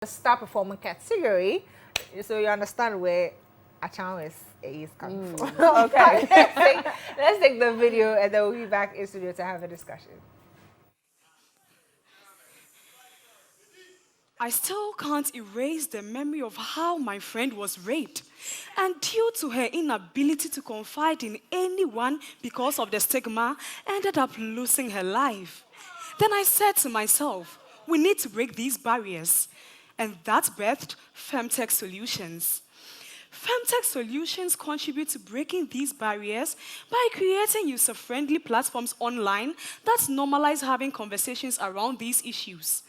the star performer category, so you understand where Achan is coming from. Okay. let's take the video and then we'll be back in studio to have a discussion. I still can't erase the memory of how my friend was raped. And due to her inability to confide in anyone because of the stigma, ended up losing her life. Then I said to myself, we need to break these barriers. And that birthed Femtech Solutions. Femtech Solutions contribute to breaking these barriers by creating user-friendly platforms online that normalize having conversations around these issues.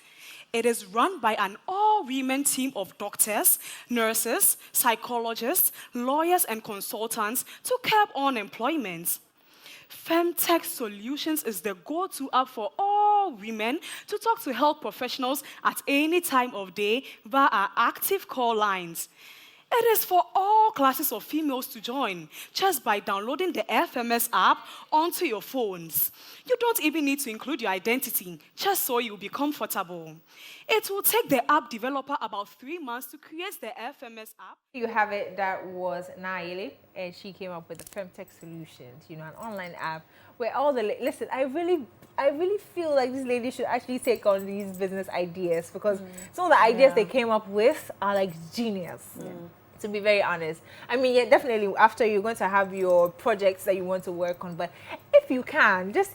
It is run by an all-women team of doctors, nurses, psychologists, lawyers, and consultants to curb unemployment. Femtech Solutions is the go-to app for all women to talk to health professionals at any time of day via our active call lines. It is for all classes of females to join just by downloading the FMS app onto your phones. You don't even need to include your identity, just so you'll be comfortable. It will take the app developer about 3 months to create the FMS app. You have it, that was Naile, and she came up with the Femtech Solutions, an online app where all the, listen, I really feel like this lady should actually take on these business ideas because some of the ideas they came up with are like genius. To be very honest. I mean, yeah, definitely after you're going to have your projects that you want to work on, but if you can, just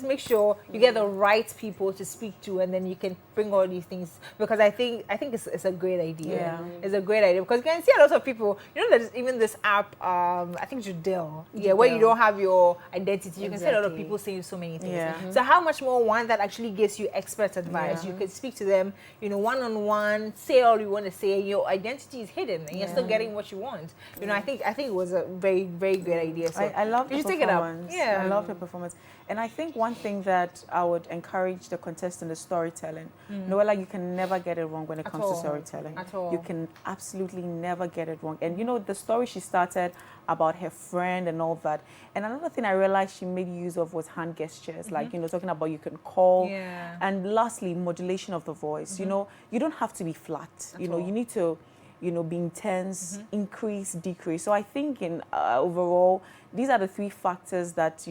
make sure you get the right people to speak to, and then you can bring all these things, because I think it's a great idea. Yeah. It's a great idea because you can see a lot of people, there's even this app, I think Judel, where you don't have your identity. You can see a lot of people saying so many things. Yeah. So how much more one that actually gives you expert advice. You could speak to them, one-on-one, say all you want to say, your identity is hidden. And you're still getting what you want. I think it was a very, very great idea. So I love the performance. Yeah. I love the performance. And I think one thing that I would encourage the contestant is storytelling. Noella, you can never get it wrong when it comes to storytelling. At all. You can absolutely never get it wrong. And the story she started about her friend and all that. And another thing I realized she made use of was hand gestures, like, talking about you can call. Yeah. And lastly, modulation of the voice. You don't have to be flat. You need to be intense, increase, decrease. So I think in overall, these are the 3 factors that,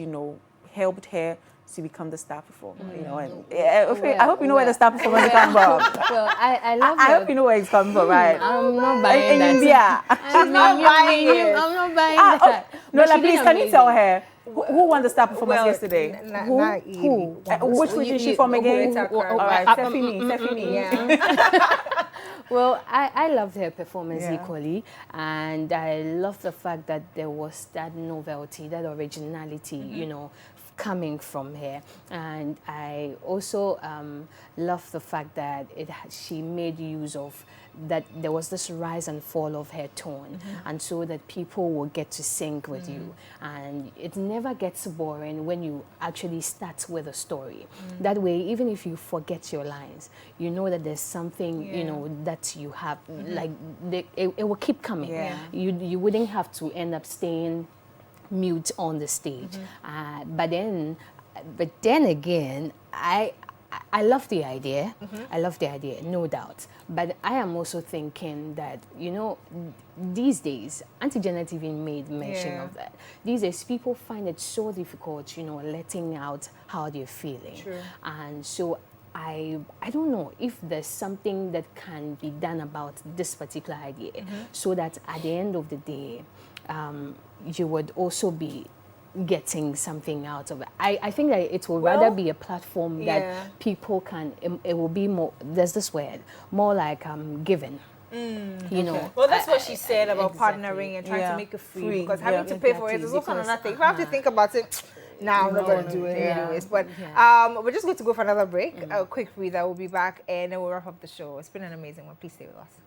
helped her to become the star performer. I hope you know where the star performer is coming from. Well, I love I hope you know where it's coming from, right? I'm not buying in that. India. She's not buying it. I'm not buying that. No, please, can you tell her who won the star performance yesterday? Who? Which region is she from again? All right, Stephanie. Yeah. Well, I loved her performance equally, and I love the fact that there was that novelty, that originality, coming from her. And I also love the fact that she made use of that there was this rise and fall of her tone, and so that people will get to sync with you, and it never gets boring when you actually start with a story. That way, even if you forget your lines, you know that there's something that you have, like it will keep coming. You wouldn't have to end up staying mute on the stage. But then again, I love the idea. I love the idea, no doubt. But I am also thinking that, these days, Auntie Janet even made mention of that. These days, people find it so difficult, letting out how they're feeling. True. And so I don't know if there's something that can be done about this particular idea, so that at the end of the day, you would also be getting something out of it. I think that it will rather be a platform that people can, it will be more, there's this word, more like giving. Well, that's what she said about partnering and trying to make it free, because having to pay for it is also another thing. If I have to think about it, I'm not going to do it anyways. But we're just going to go for another break, a quick breather. We'll be back and then we'll wrap up the show. It's been an amazing one. Please stay with us.